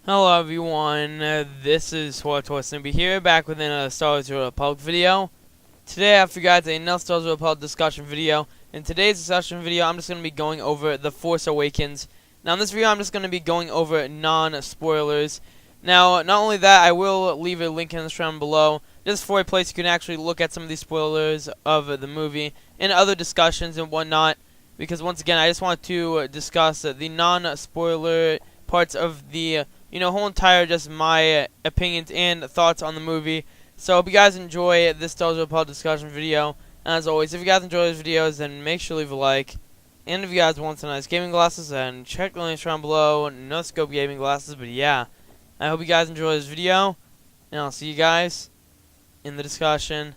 Hello everyone, this is Supersnoopy here, back with another Star Wars The Old Republic video. Today I forgot another Star Wars The Old Republic discussion video. In today's discussion video, I'm just going to be going over The Force Awakens. Now in this video, I'm just going to be going over non-spoilers. Now, not only that, I will leave a link in the description below, just for a place you can actually look at some of these spoilers of the movie, and other discussions and whatnot. Because once again, I just want to discuss the non-spoiler parts of the whole entire just my opinions and thoughts on the movie. So I hope you guys enjoy this Star Wars Republic discussion video. And as always, if you guys enjoy these videos, then make sure to leave a like. And if you guys want some nice gaming glasses, then check the links down below. No scope gaming glasses, but yeah. I hope you guys enjoy this video, and I'll see you guys in the discussion.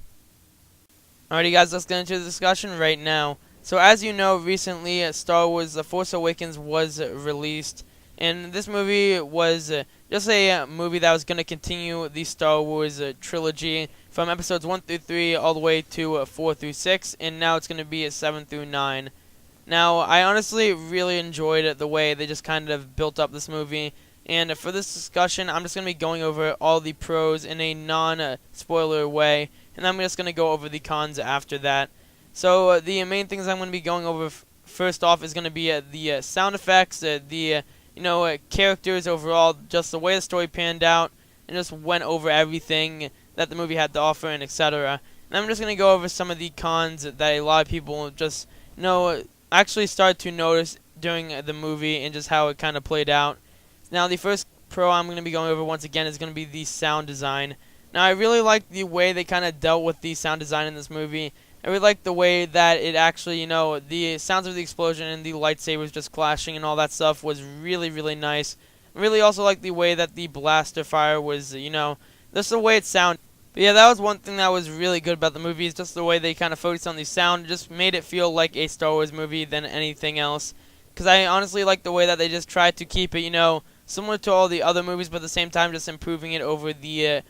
Alrighty guys, let's get into the discussion right now. So as you know, recently Star Wars The Force Awakens was released. And this movie was just a movie that was going to continue the Star Wars trilogy from episodes 1 through 3 all the way to 4 through 6, and now it's going to be 7 through 9. Now, I honestly really enjoyed the way they just kind of built up this movie, and for this discussion, I'm just going to be going over all the pros in a non-spoiler way, and I'm just going to go over the cons after that. So, the main things I'm going to be going over first off is going to be the sound effects, characters overall, just the way the story panned out, and just went over everything that the movie had to offer, and etc. And I'm just going to go over some of the cons that a lot of people just, actually started to notice during the movie, and just how it kind of played out. Now, the first pro I'm going to be going over, once again, is going to be the sound design. Now, I really like the way they kind of dealt with the sound design in this movie. I really like the way that it actually, the sounds of the explosion and the lightsabers just clashing and all that stuff was really, really nice. I really also like the way that the blaster fire was, just the way it sounded. But yeah, that was one thing that was really good about the movie, is just the way they kind of focused on the sound. It just made it feel like a Star Wars movie than anything else. Because I honestly like the way that they just tried to keep it, similar to all the other movies, but at the same time just improving it over the,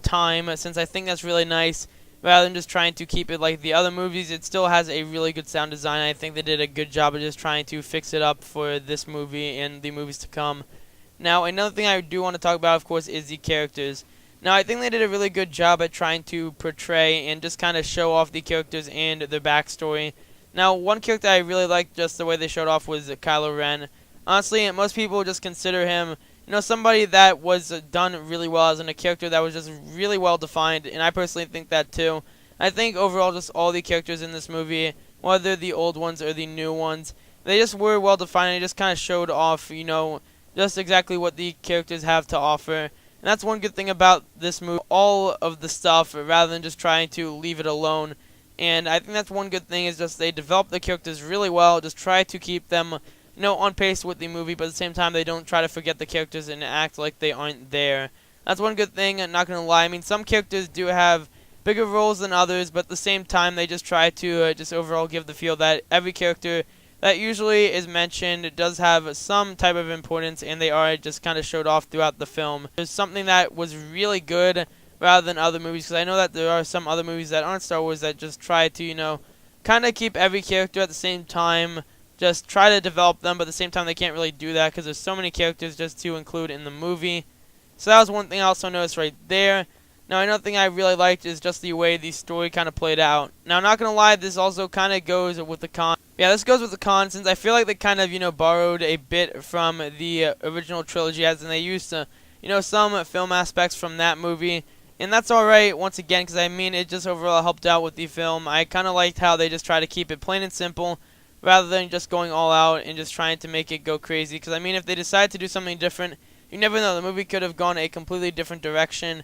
time, since I think that's really nice. Rather than just trying to keep it like the other movies, it still has a really good sound design. I think they did a good job of just trying to fix it up for this movie and the movies to come. Now, another thing I do want to talk about, of course, is the characters. Now, I think they did a really good job at trying to portray and just kind of show off the characters and their backstory. Now, one character I really liked just the way they showed off was Kylo Ren. Honestly, most people just consider him somebody that was done really well as in a character that was just really well defined, and I personally think that too. I think overall just all the characters in this movie, whether the old ones or the new ones, they just were well defined and just kind of showed off, just exactly what the characters have to offer. And that's one good thing about this movie, all of the stuff, rather than just trying to leave it alone. And I think that's one good thing, is just they developed the characters really well, just try to keep them on pace with the movie, but at the same time, they don't try to forget the characters and act like they aren't there. That's one good thing, I'm not going to lie. I mean, some characters do have bigger roles than others, but at the same time, they just try to just overall give the feel that every character that usually is mentioned does have some type of importance, and they are just kind of showed off throughout the film. There's something that was really good rather than other movies, because I know that there are some other movies that aren't Star Wars that just try to, kind of keep every character at the same time, just try to develop them, but at the same time they can't really do that because there's so many characters just to include in the movie. So that was one thing I also noticed right there. Now, another thing I really liked is just the way the story kind of played out. Now, I'm not going to lie, this also kind of goes with the con. Yeah, this goes with the con, since I feel like they kind of, borrowed a bit from the original trilogy, as in they used, some film aspects from that movie. And that's alright, once again, because I mean, it just overall helped out with the film. I kind of liked how they just try to keep it plain and simple, rather than just going all out and just trying to make it go crazy. Because, I mean, if they decide to do something different, you never know. The movie could have gone a completely different direction.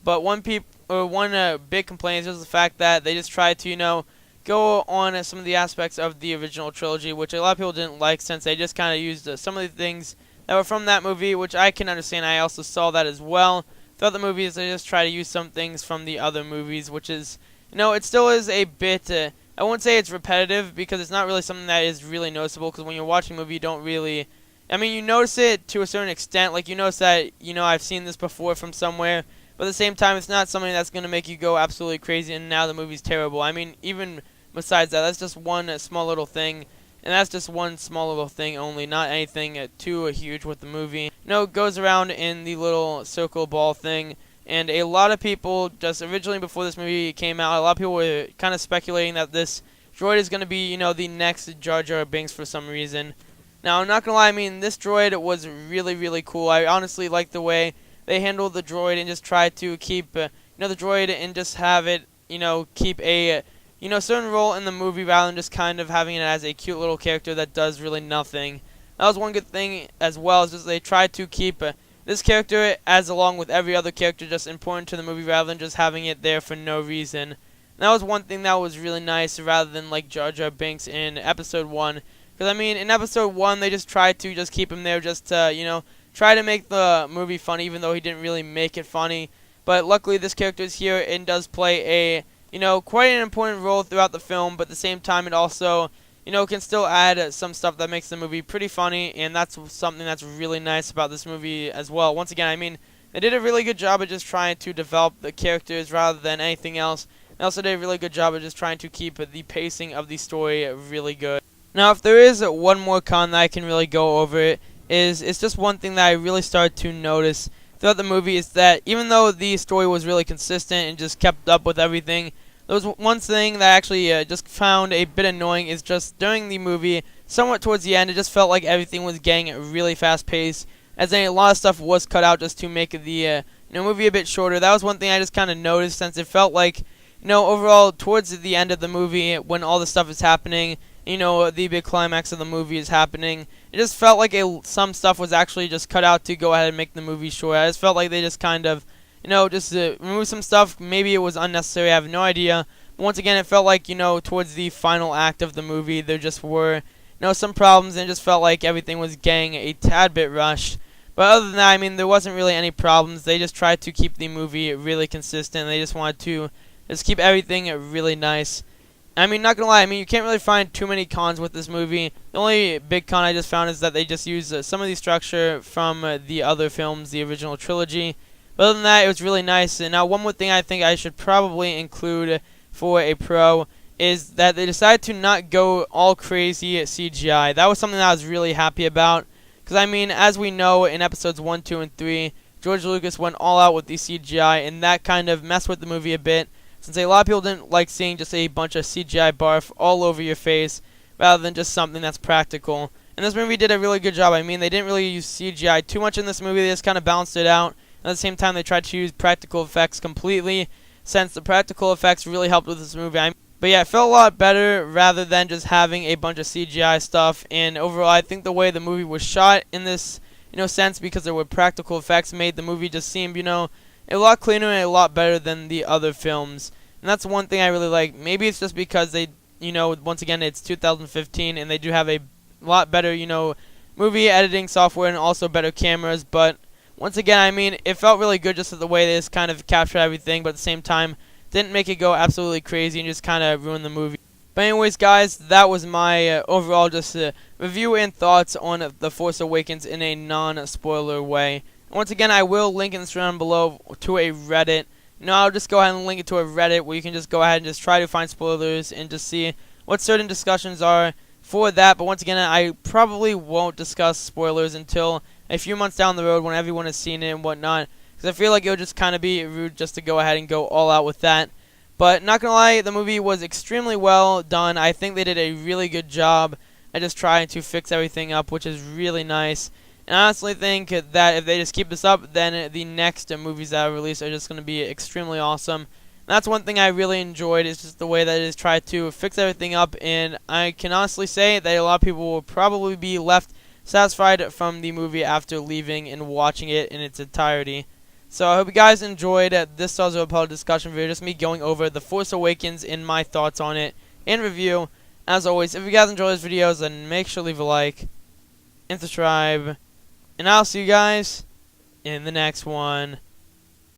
But one big complaint is just the fact that they just tried to, go on some of the aspects of the original trilogy, which a lot of people didn't like, since they just kind of used some of the things that were from that movie, which I can understand. I also saw that as well. Throughout the movies, they just try to use some things from the other movies, which is, it still is a bit... I won't say it's repetitive, because it's not really something that is really noticeable, because when you're watching a movie, you don't really... I mean, you notice it to a certain extent. Like, you notice that, I've seen this before from somewhere, but at the same time, it's not something that's going to make you go absolutely crazy, and now the movie's terrible. I mean, even besides that, that's just one small little thing. And that's just one small little thing only, not anything too huge with the movie. It goes around in the little circle ball thing, and a lot of people, just originally before this movie came out, a lot of people were kind of speculating that this droid is going to be, the next Jar Jar Binks for some reason. Now, I'm not going to lie, I mean, this droid was really, really cool. I honestly like the way they handled the droid and just tried to keep, the droid and just have it, keep a certain role in the movie rather than just kind of having it as a cute little character that does really nothing. That was one good thing as well, is just they tried to keep this character, as along with every other character, just important to the movie rather than just having it there for no reason. And that was one thing that was really nice, rather than like Jar Jar Binks in Episode 1. Because, I mean, in Episode 1, they just tried to just keep him there just to, try to make the movie funny, even though he didn't really make it funny. But luckily, this character is here and does play a quite an important role throughout the film, but at the same time it also, can still add some stuff that makes the movie pretty funny, and that's something that's really nice about this movie as well. Once again, I mean, they did a really good job of just trying to develop the characters rather than anything else. They also did a really good job of just trying to keep the pacing of the story really good. Now, if there is one more con that I can really go over, it's just one thing that I really started to notice throughout the movie, is that even though the story was really consistent and just kept up with everything, there was one thing that I actually just found a bit annoying, is just during the movie, somewhat towards the end, it just felt like everything was getting really fast paced, as in a lot of stuff was cut out just to make the movie a bit shorter. That was one thing I just kind of noticed, since it felt like, overall towards the end of the movie, when all the stuff is happening, the big climax of the movie is happening, it just felt like some stuff was actually just cut out to go ahead and make the movie short. I just felt like they just kind of, just remove some stuff. Maybe it was unnecessary, I have no idea. But once again, it felt like, towards the final act of the movie, there just were, some problems, and it just felt like everything was getting a tad bit rushed. But other than that, I mean, there wasn't really any problems. They just tried to keep the movie really consistent. They just wanted to just keep everything really nice. I mean, not gonna lie, I mean, you can't really find too many cons with this movie. The only big con I just found is that they just used some of the structure from the other films, the original trilogy. But other than that, it was really nice. And now, one more thing I think I should probably include for a pro is that they decided to not go all crazy at CGI. That was something that I was really happy about. Because, I mean, as we know, in episodes 1, 2, and 3, George Lucas went all out with the CGI, and that kind of messed with the movie a bit, since a lot of people didn't like seeing just a bunch of CGI barf all over your face, rather than just something that's practical. And this movie did a really good job. I mean, they didn't really use CGI too much in this movie. They just kind of balanced it out. And at the same time, they tried to use practical effects completely, since the practical effects really helped with this movie. But yeah, it felt a lot better rather than just having a bunch of CGI stuff. And overall, I think the way the movie was shot in this, sense, because there were practical effects, made the movie just seem, a lot cleaner and a lot better than the other films. And that's one thing I really like. Maybe it's just because they, once again, it's 2015 and they do have a lot better, movie editing software and also better cameras. But once again, I mean, it felt really good just the way they just kind of captured everything, but at the same time, didn't make it go absolutely crazy and just kind of ruin the movie. But anyways, guys, that was my overall just review and thoughts on The Force Awakens in a non-spoiler way. Once again, I will link in this down below to a Reddit. I'll just go ahead and link it to a Reddit where you can just go ahead and just try to find spoilers and just see what certain discussions are for that. But once again, I probably won't discuss spoilers until a few months down the road when everyone has seen it and whatnot, because I feel like it would just kind of be rude just to go ahead and go all out with that. But not gonna lie, the movie was extremely well done. I think they did a really good job at just trying to fix everything up, which is really nice. And I honestly think that if they just keep this up, then the next movies that are released are just going to be extremely awesome. And that's one thing I really enjoyed, is just the way that it is tried to fix everything up. And I can honestly say that a lot of people will probably be left satisfied from the movie after leaving and watching it in its entirety. So I hope you guys enjoyed this Star Wars discussion video, just me going over The Force Awakens and my thoughts on it in review. As always, if you guys enjoy these videos, then make sure to leave a like and subscribe. And I'll see you guys in the next one.